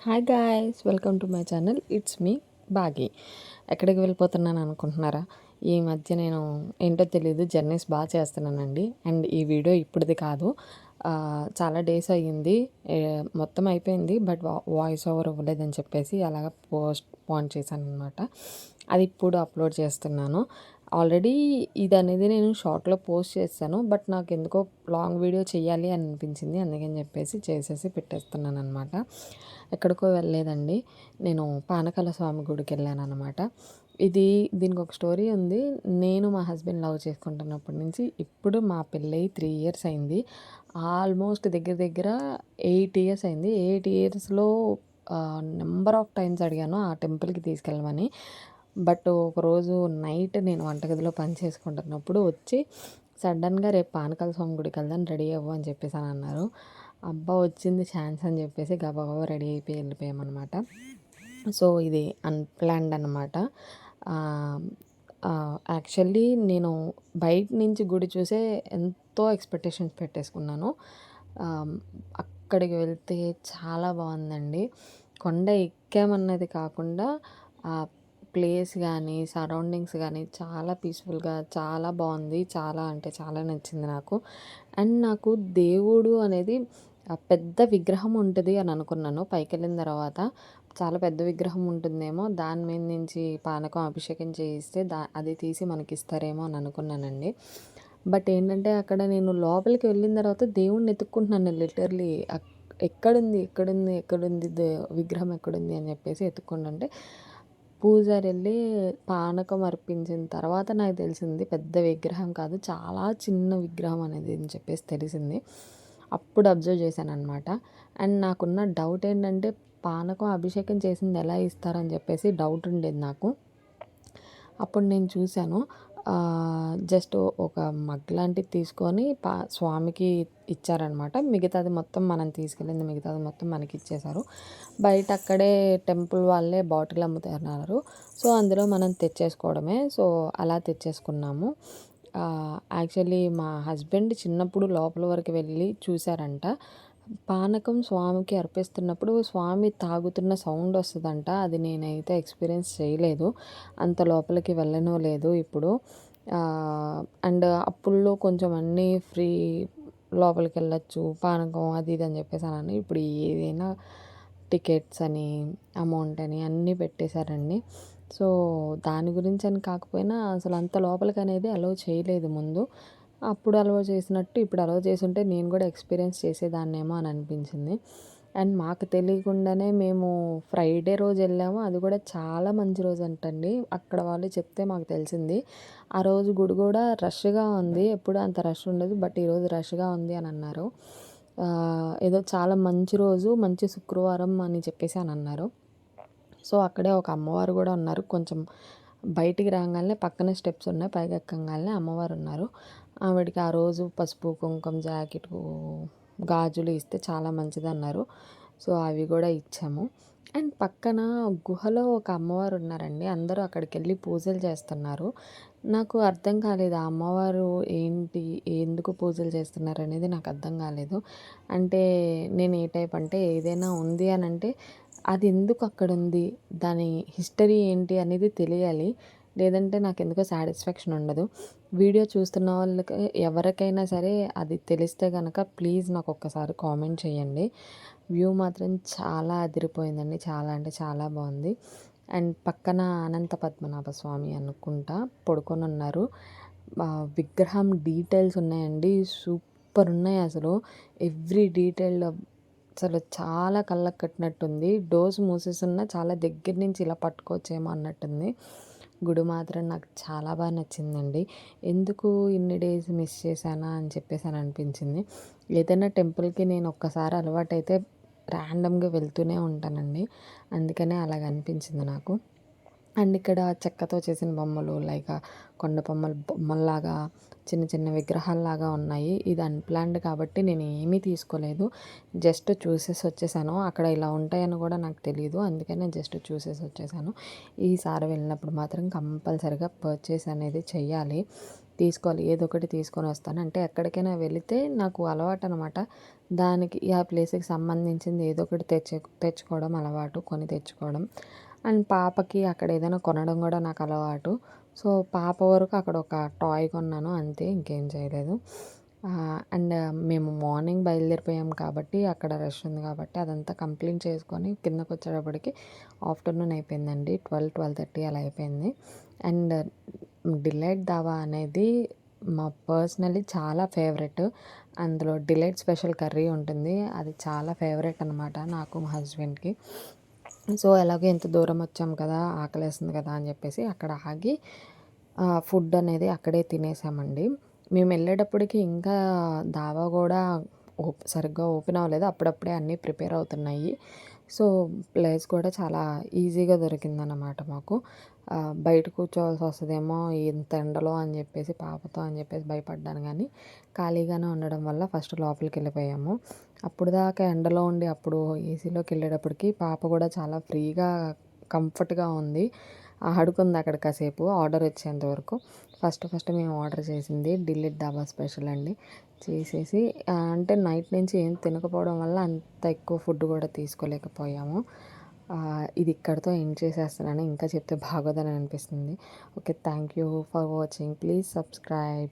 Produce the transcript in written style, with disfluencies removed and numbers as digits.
Hi guys, welcome to my channel. It's me Bagi. ఎక్కడికి వెళ్ళిపోతున్నాను అనుకుంటున్నారా? ఈ మధ్య నేను ఏంటో తెలీదు జర్నీస్ బాగా చేస్తున్నానండి. అండ్ ఈ వీడియో ఇప్పుడుది కాదు, చాలా డేస్ అయ్యింది. మొత్తం అయిపోయింది, బట్ వాయిస్ ఓవర్ ఇవ్వలేదని చెప్పేసి అలాగ పోస్ట్ పాన్ చేశాను అనమాట. అది ఇప్పుడు అప్లోడ్ చేస్తున్నాను. ఆల్రెడీ ఇది అనేది నేను షార్ట్లో పోస్ట్ చేశాను, బట్ నాకు ఎందుకో లాంగ్ వీడియో చేయాలి అని అనిపించింది. అందుకని చెప్పేసి చేసేసి పెట్టేస్తున్నాను అనమాట. ఎక్కడికో వెళ్ళలేదండి, నేను పానకాల స్వామి గుడికి వెళ్ళాను అనమాట. దీనికి ఒక స్టోరీ ఉంది. నేను మా హస్బెండ్ లవ్ చేసుకుంటున్నప్పటి నుంచి ఇప్పుడు మా పెళ్ళయి 3 ఇయర్స్ అయింది. ఆల్మోస్ట్ దగ్గర దగ్గర 8 ఇయర్స్ అయింది. 8 ఇయర్స్లో నెంబర్ ఆఫ్ టైమ్స్ అడిగాను ఆ టెంపుల్కి తీసుకెళ్ళమని. బట్ ఒకరోజు నైట్ నేను వంటగదిలో పని చేసుకుంటున్నప్పుడు వచ్చి సడన్గా రేపు పానకాల స్వామి గుడికి వెళ్దాం, రెడీ అవ్వు అని చెప్పేసి అని అన్నారు. అబ్బా వచ్చింది ఛాన్స్ అని చెప్పేసి గబగబా రెడీ అయిపోయి వెళ్ళిపోయామన్నమాట. సో ఇది అన్‌ప్లాన్డ్ అనమాట. యాక్చువల్లీ నేను బయట నుంచి గుడి చూసే ఎంతో ఎక్స్‌పెక్టేషన్స్ పెట్టేసుకున్నాను. అక్కడికి వెళ్తే చాలా బాగుందండి. కొండ ఎక్కామన్నది కాకుండా ఆ ప్లేస్ కానీ, సరౌండింగ్స్ కానీ చాలా పీస్‌ఫుల్‌గా చాలా బాగుంది. చాలా అంటే చాలా నచ్చింది నాకు. అండ్ నాకు దేవుడు అనేది పెద్ద విగ్రహం ఉంటది అని అనుకున్నాను. పైకెళ్ళిన తర్వాత చాలా పెద్ద విగ్రహం ఉంటుందేమో, దాని మీద నుంచి పానకం అభిషేకం చేయిస్తే అది తీసి మనకిస్తారేమో అని అనుకున్నానండి. బట్ ఏంటంటే అక్కడ నేను లోపలికి వెళ్ళిన తర్వాత దేవుడిని ఎతుక్కుంటున్నాను లిటరల్లీ. ఎక్కడుంది ఎక్కడుంది ఎక్కడుంది విగ్రహం ఎక్కడుంది అని చెప్పేసి ఎతుక్కుంటుంటే పూజారి వెళ్ళి పానకం అర్పించిన తర్వాత నాకు తెలిసింది పెద్ద విగ్రహం కాదు, చాలా చిన్న విగ్రహం అనేది అని చెప్పేసి తెలిసింది. అప్పుడు అబ్జర్వ్ చేశాననమాట. అండ్ నాకున్న డౌట్ ఏంటంటే పానకం అభిషేకం చేసింది ఎలా ఇస్తారని చెప్పేసి డౌట్ ఉండేది నాకు. అప్పుడు నేను చూశాను. జస్ట్ ఒక మగ్ లాంటిది తీసుకొని స్వామికి ఇచ్చారనమాట. మిగతాది మొత్తం మనం తీసుకెళ్ళింది మిగతాది మొత్తం మనకి ఇచ్చేశారు. బయట అక్కడే టెంపుల్ వాళ్ళే బాటిల్ అమ్ముతున్నారు. సో అందులో మనం తెచ్చేసుకోవడమే. సో అలా తెచ్చేసుకున్నాము. యాక్చువల్లీ మా హస్బెండ్ చిన్నప్పుడు లోపల వరకు వెళ్ళి చూశారంట. పానకం స్వామికి అర్పిస్తున్నప్పుడు స్వామి తాగుతున్న సౌండ్ వస్తుందంట. అది నేనైతే ఎక్స్పీరియన్స్ చేయలేదు, అంత లోపలికి వెళ్ళనో లేదు ఇప్పుడు. అండ్ అప్పుల్లో కొంచెం అన్నీ ఫ్రీ, లోపలికి వెళ్ళొచ్చు పానకం అది ఇది అని చెప్పేసి అని. ఇప్పుడు ఏదైనా టికెట్స్ అని అమౌంట్ అని అన్నీ పెట్టేశారండి. సో దాని గురించి అని కాకపోయినా అసలు అంత లోపలికి అనేది అలౌ చేయలేదు ముందు. అప్పుడు అలౌ చేసినట్టు ఇప్పుడు అలౌ చేసుంటే నేను కూడా ఎక్స్పీరియన్స్ చేసేదాన్నేమో అని అనిపించింది. అండ్ మాకు తెలియకుండానే మేము ఫ్రైడే రోజు వెళ్ళాము. అది కూడా చాలా మంచి రోజు అంటండి. అక్కడ వాళ్ళు చెప్తే మాకు తెలిసింది. ఆ రోజు గుడి కూడా రష్గా ఉంది. ఎప్పుడు అంత రష్ ఉండదు, బట్ ఈరోజు రష్గా ఉంది అని అన్నారు. ఏదో చాలా మంచి రోజు, మంచి శుక్రవారం అని చెప్పేసి అని అన్నారు. సో అక్కడే ఒక అమ్మవారు కూడా ఉన్నారు. కొంచెం బయటికి రాగానే పక్కనే స్టెప్స్ ఉన్నాయి, పైకి ఎక్కగానే అమ్మవారు ఉన్నారు. ఆవిడకి ఆ రోజు పసుపు కుంకుమ జాకెట్ గాజులు ఇస్తే చాలా మంచిది అన్నారు. సో అవి కూడా ఇచ్చాము. అండ్ పక్కన గుహలో ఒక అమ్మవారు ఉన్నారండి. అందరూ అక్కడికి వెళ్ళి పూజలు చేస్తున్నారు. నాకు అర్థం కాలేదు ఆ అమ్మవారు ఏంటి, ఎందుకు పూజలు చేస్తున్నారు అనేది నాకు అర్థం కాలేదు. అంటే నేను ఏ టైప్ అంటే ఏదైనా ఉంది అని అంటే అది ఎందుకు అక్కడ ఉంది, దాని హిస్టరీ ఏంటి అనేది తెలియాలి. లేదంటే నాకు ఎందుకో సాటిస్ఫాక్షన్ ఉండదు. వీడియో చూస్తున్న వాళ్ళకి ఎవరికైనా సరే అది తెలిస్తే కనుక ప్లీజ్ నాకు ఒక్కసారి కామెంట్ చేయండి. వ్యూ మాత్రం చాలా అదిరిపోయిందండి. చాలా అంటే చాలా బాగుంది. అండ్ పక్కన అనంత పద్మనాభ స్వామి అనుకుంటా పడుకొని ఉన్నారు. విగ్రహం డీటెయిల్స్ ఉన్నాయండి, సూపర్ ఉన్నాయి అసలు. ఎవ్రీ డీటెయిల్ అసలు చాలా కళ్ళకు కట్టినట్టుంది. డోర్స్ మూసేసున్నా చాలా దగ్గర నుంచి ఇలా పట్టుకోవచ్చేమో అన్నట్టుంది. గుడి మాత్రం నాకు చాలా బాగా నచ్చిందండి. ఎందుకు ఇన్ని డేస్ మిస్ చేశానా అని చెప్పేసి అని అనిపించింది. ఏదైనా టెంపుల్కి నేను ఒక్కసారి అలవాటైతే ర్యాండమ్గా వెళ్తూనే ఉంటానండి. అందుకనే అలాగ అనిపించింది నాకు. అండ్ ఇక్కడ చెక్కతో చేసిన బొమ్మలు లైక్ కొండ బొమ్మల్లాగా చిన్న చిన్న విగ్రహాల్లాగా ఉన్నాయి. ఇది అన్‌ప్లాన్డ్ కాబట్టి నేను ఏమీ తీసుకోలేదు. జస్ట్ చూసేసి వచ్చేసాను. అక్కడ ఇలా ఉంటాయని కూడా నాకు తెలీదు. అందుకనే జస్ట్ చూసేసి వచ్చేసాను. ఈసారి వెళ్ళినప్పుడు మాత్రం కంపల్సరీగా పర్చేస్ అనేది చెయ్యాలి. తీసుకోవాలి, ఏదో ఒకటి తీసుకొని వస్తాను. అంటే ఎక్కడికైనా వెళితే నాకు అలవాటనమాట. దానికి ఆ ప్లేస్‌కి సంబంధించింది ఏదో ఒకటి తెచ్చుకోవడం అలవాటు. కొని తెచ్చుకోవడం. అండ్ పాపకి అక్కడ ఏదైనా కొనడం గూడా నాకు అలవాటు. సో, పాప వరకు అక్కడ ఒక టాయ్ కొన్నాను అంతే. ఇంకేం చేయలేదు. అండ్ మేము మార్నింగ్ బయలుదేరిపోయాం కాబట్టి అక్కడ రష్ ఉంది కాబట్టి అదంతా కంప్లీట్ చేసుకొని కిందకొచ్చేటప్పటికి ఆఫ్టర్‌నూన్ అయిపోయిందండి. 12:30 అలా అయిపోయింది. అండ్ డిలైట్ దాబా అనేది పర్సనల్లీ చాలా ఫేవరెట్. అందులో డిలైట్ స్పెషల్ కర్రీ ఉంటుంది. అది చాలా ఫేవరెట్ అనమాట నాకు, మా హస్బెండ్‌కి. సో, ఎలాగో ఇంత దూరం వచ్చాం కదా! ఆకలేస్తుంది కదా! అని చెప్పేసి అక్కడ ఆగి ఫుడ్ అనేది అక్కడే తినేసామండి. మేమెళ్ళేటప్పటికి ఇంకా దాబా గూడా సరిగ్గా ఓపెన్ అవ్వలేదు. అప్పుడప్పుడే అన్నీ ప్రిపేర్ అవుతున్నాయి. సో, ప్లేస్ కూడా చాలా ఈజీగా దొరికిందనమాట మాకు. బయట కూర్చోవాల్సొస్తదేమో ఇంత ఎండలో అని జెప్పేసి, పాపతో అని జెప్పేసి భయపడ్డాను గానీ, ఖాళీగానే ఉండడం వల్ల ఫస్ట్ లోపలికెళ్ళిపోయాము. అప్పటిదాకా ఎండలో ఉండి అప్పుడు ఏసీలోకెళ్ళేటప్పటికి పాప గూడా చాలా ఫ్రీగా, కంఫర్ట్‌గా ఉంది. ఆడుకుంది అక్కడ కాసేపు ఆర్డర్ వచ్చేంత వరకు. ఫస్ట్ మేము ఆర్డర్ చేసింది డిలీట్ డాబా స్పెషల్ అండి. చేసేసి అంటే నైట్ నుంచి ఏం తినకపోవడం వల్ల అంత ఎక్కువ ఫుడ్ కూడా తీసుకోలేకపోయాము. ఇది ఇక్కడితో ఎండ్ చేసేస్తున్నాను. ఇంకా చెప్తే బాగోదని అనిపిస్తుంది. Okay. Thank you for watching. Please subscribe.